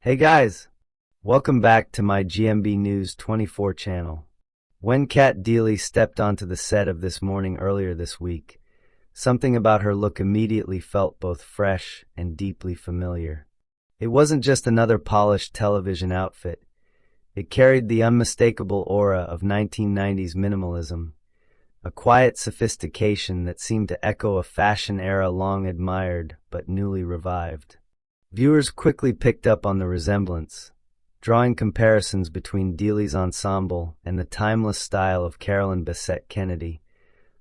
Hey guys, welcome back to my GMB News 24 channel. When Cat Deeley stepped onto the set of This Morning earlier this week, something about her look immediately felt both fresh and deeply familiar. It wasn't just another polished television outfit. It carried the unmistakable aura of 1990s minimalism, a quiet sophistication that seemed to echo a fashion era long admired but newly revived. Viewers quickly picked up on the resemblance, drawing comparisons between Deeley's ensemble and the timeless style of Carolyn Bessette-Kennedy,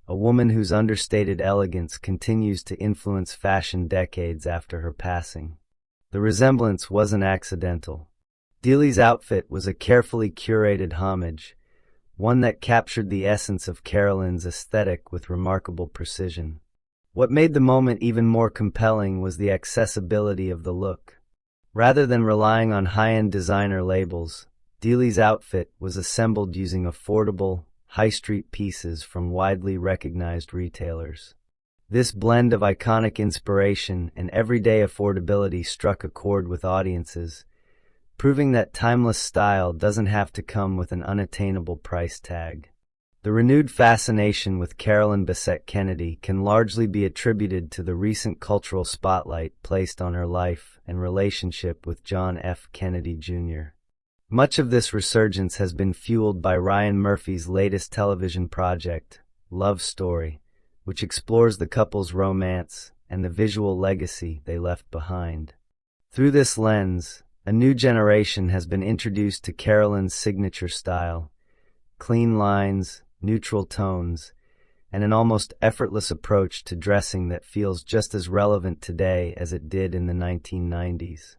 a woman whose understated elegance continues to influence fashion decades after her passing. The resemblance wasn't accidental. Deeley's outfit was a carefully curated homage, one that captured the essence of Carolyn's aesthetic with remarkable precision. What made the moment even more compelling was the accessibility of the look. Rather than relying on high-end designer labels, Deeley's outfit was assembled using affordable, high-street pieces from widely recognized retailers. This blend of iconic inspiration and everyday affordability struck a chord with audiences, proving that timeless style doesn't have to come with an unattainable price tag. The renewed fascination with Carolyn Bessette-Kennedy can largely be attributed to the recent cultural spotlight placed on her life and relationship with John F. Kennedy, Jr. Much of this resurgence has been fueled by Ryan Murphy's latest television project, Love Story, which explores the couple's romance and the visual legacy they left behind. Through this lens, a new generation has been introduced to Carolyn's signature style: clean lines, neutral tones, and an almost effortless approach to dressing that feels just as relevant today as it did in the 1990s.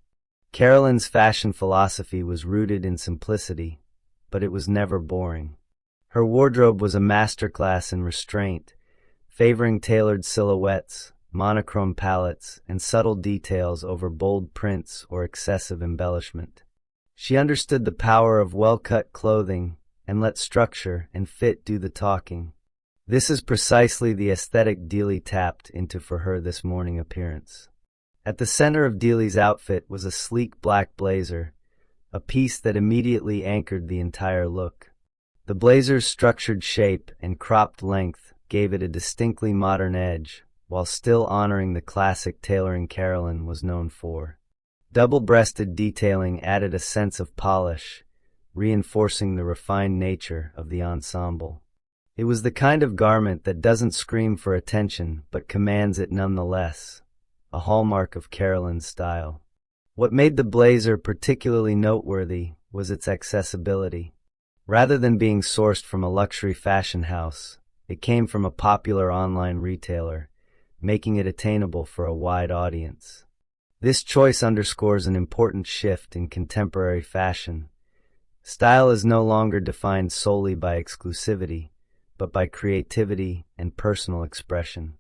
Carolyn's fashion philosophy was rooted in simplicity, but it was never boring. Her wardrobe was a masterclass in restraint, favoring tailored silhouettes, monochrome palettes, and subtle details over bold prints or excessive embellishment. She understood the power of well-cut clothing and let structure and fit do the talking. This is precisely the aesthetic Deeley tapped into for her This Morning appearance. At the center of Deeley's outfit was a sleek black blazer, a piece that immediately anchored the entire look. The blazer's structured shape and cropped length gave it a distinctly modern edge, while still honoring the classic tailoring Carolyn was known for. Double-breasted detailing added a sense of polish, reinforcing the refined nature of the ensemble. It was the kind of garment that doesn't scream for attention but commands it nonetheless, a hallmark of Carolyn's style. What made the blazer particularly noteworthy was its accessibility. Rather than being sourced from a luxury fashion house, it came from a popular online retailer, making it attainable for a wide audience. This choice underscores an important shift in contemporary fashion. Style is no longer defined solely by exclusivity, but by creativity and personal expression.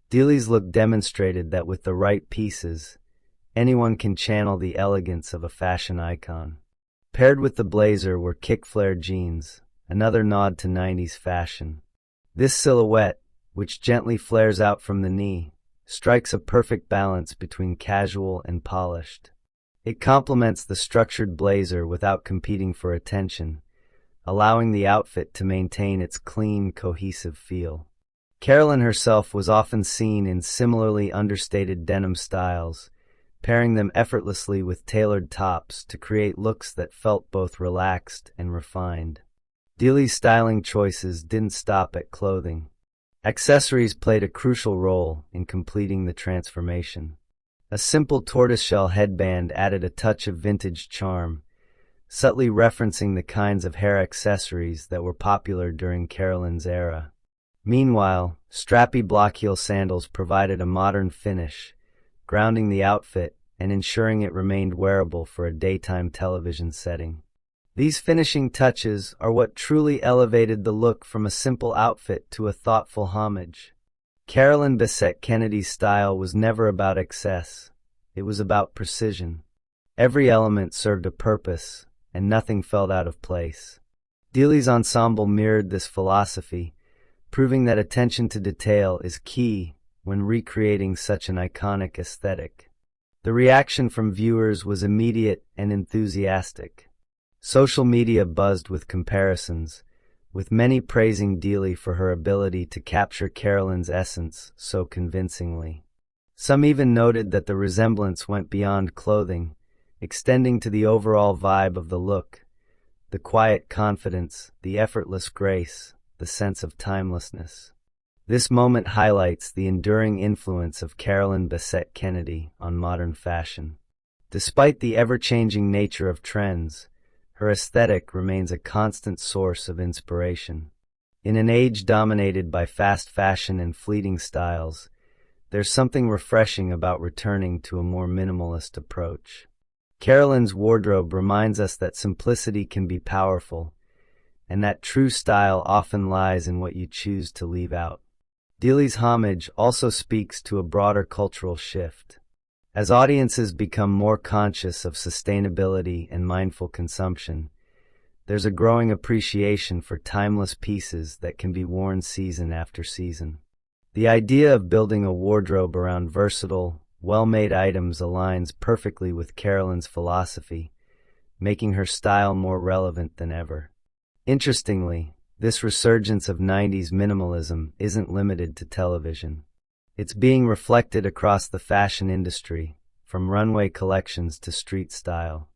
Deeley's look demonstrated that with the right pieces, anyone can channel the elegance of a fashion icon. Paired with the blazer were kick-flare jeans, another nod to 90s fashion. This silhouette, which gently flares out from the knee, strikes a perfect balance between casual and polished. It complements the structured blazer without competing for attention, allowing the outfit to maintain its clean, cohesive feel. Carolyn herself was often seen in similarly understated denim styles, pairing them effortlessly with tailored tops to create looks that felt both relaxed and refined. Deeley's styling choices didn't stop at clothing. Accessories played a crucial role in completing the transformation. A simple tortoiseshell headband added a touch of vintage charm, subtly referencing the kinds of hair accessories that were popular during Carolyn's era. Meanwhile, strappy block-heel sandals provided a modern finish, grounding the outfit and ensuring it remained wearable for a daytime television setting. These finishing touches are what truly elevated the look from a simple outfit to a thoughtful homage. Carolyn Bessette-Kennedy's style was never about excess. It was about precision. Every element served a purpose, and nothing felt out of place. Deeley's ensemble mirrored this philosophy, proving that attention to detail is key when recreating such an iconic aesthetic. The reaction from viewers was immediate and enthusiastic. Social media buzzed with comparisons, with many praising Deeley for her ability to capture Carolyn's essence so convincingly. Some even noted that the resemblance went beyond clothing, extending to the overall vibe of the look, the quiet confidence, the effortless grace, the sense of timelessness. This moment highlights the enduring influence of Carolyn Bessette-Kennedy on modern fashion. Despite the ever-changing nature of trends, her aesthetic remains a constant source of inspiration. In an age dominated by fast fashion and fleeting styles, there's something refreshing about returning to a more minimalist approach. Carolyn's wardrobe reminds us that simplicity can be powerful, and that true style often lies in what you choose to leave out. Deeley's homage also speaks to a broader cultural shift. As audiences become more conscious of sustainability and mindful consumption, there's a growing appreciation for timeless pieces that can be worn season after season. The idea of building a wardrobe around versatile, well-made items aligns perfectly with Carolyn's philosophy, making her style more relevant than ever. Interestingly, this resurgence of 90s minimalism isn't limited to television. It's being reflected across the fashion industry, from runway collections to street style.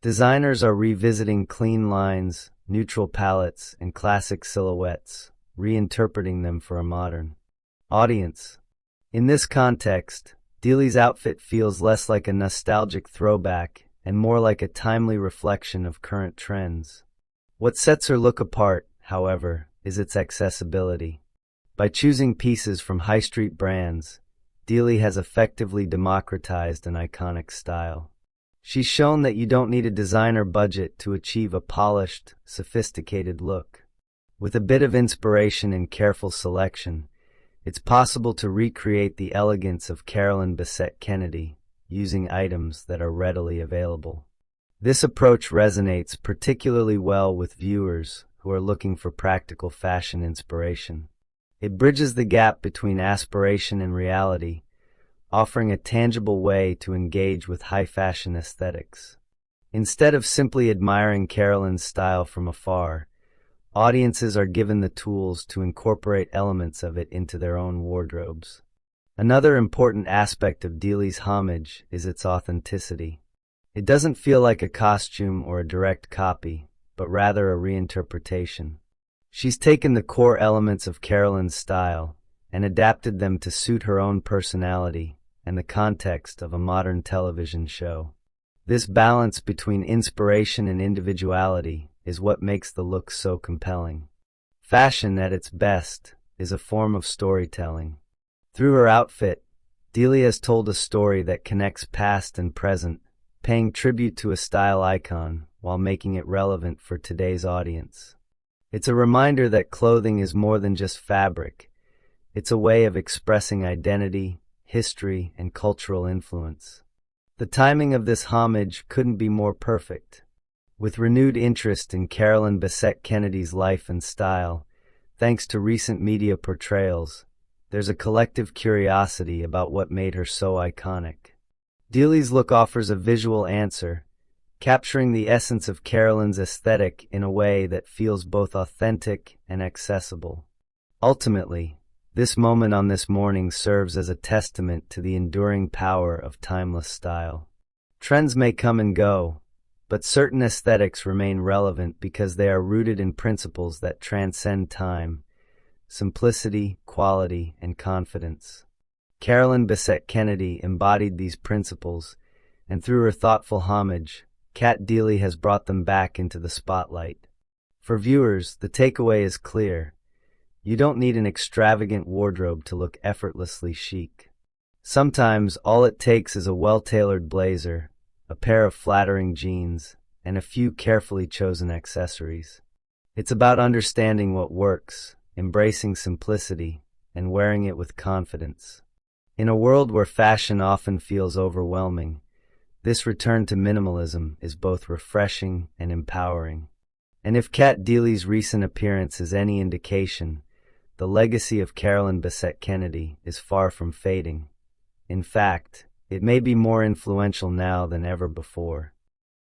Designers are revisiting clean lines, neutral palettes, and classic silhouettes, reinterpreting them for a modern audience. In this context, Deeley's outfit feels less like a nostalgic throwback and more like a timely reflection of current trends. What sets her look apart, however, is its accessibility. By choosing pieces from high street brands, Deeley has effectively democratized an iconic style. She's shown that you don't need a designer budget to achieve a polished, sophisticated look. With a bit of inspiration and careful selection, it's possible to recreate the elegance of Carolyn Bessette-Kennedy using items that are readily available. This approach resonates particularly well with viewers who are looking for practical fashion inspiration. It bridges the gap between aspiration and reality, offering a tangible way to engage with high fashion aesthetics. Instead of simply admiring Carolyn's style from afar, audiences are given the tools to incorporate elements of it into their own wardrobes. Another important aspect of Deeley's homage is its authenticity. It doesn't feel like a costume or a direct copy, but rather a reinterpretation. She's taken the core elements of Carolyn's style and adapted them to suit her own personality and the context of a modern television show. This balance between inspiration and individuality is what makes the look so compelling. Fashion at its best is a form of storytelling. Through her outfit, Deeley has told a story that connects past and present, paying tribute to a style icon while making it relevant for today's audience. It's a reminder that clothing is more than just fabric. It's a way of expressing identity, history, and cultural influence. The timing of this homage couldn't be more perfect. With renewed interest in Carolyn Bessette-Kennedy's life and style, thanks to recent media portrayals, there's a collective curiosity about what made her so iconic. Deeley's look offers a visual answer, capturing the essence of Carolyn's aesthetic in a way that feels both authentic and accessible. Ultimately, this moment on this morning serves as a testament to the enduring power of timeless style. Trends may come and go, but certain aesthetics remain relevant because they are rooted in principles that transcend time: simplicity, quality, and confidence. Carolyn Bessette-Kennedy embodied these principles, and through her thoughtful homage, Cat Deeley has brought them back into the spotlight. For viewers, the takeaway is clear. You don't need an extravagant wardrobe to look effortlessly chic. Sometimes all it takes is a well-tailored blazer, a pair of flattering jeans, and a few carefully chosen accessories. It's about understanding what works, embracing simplicity, and wearing it with confidence. In a world where fashion often feels overwhelming, this return to minimalism is both refreshing and empowering. And if Cat Deeley's recent appearance is any indication, the legacy of Carolyn Bessette-Kennedy is far from fading. In fact, It may be more influential now than ever before.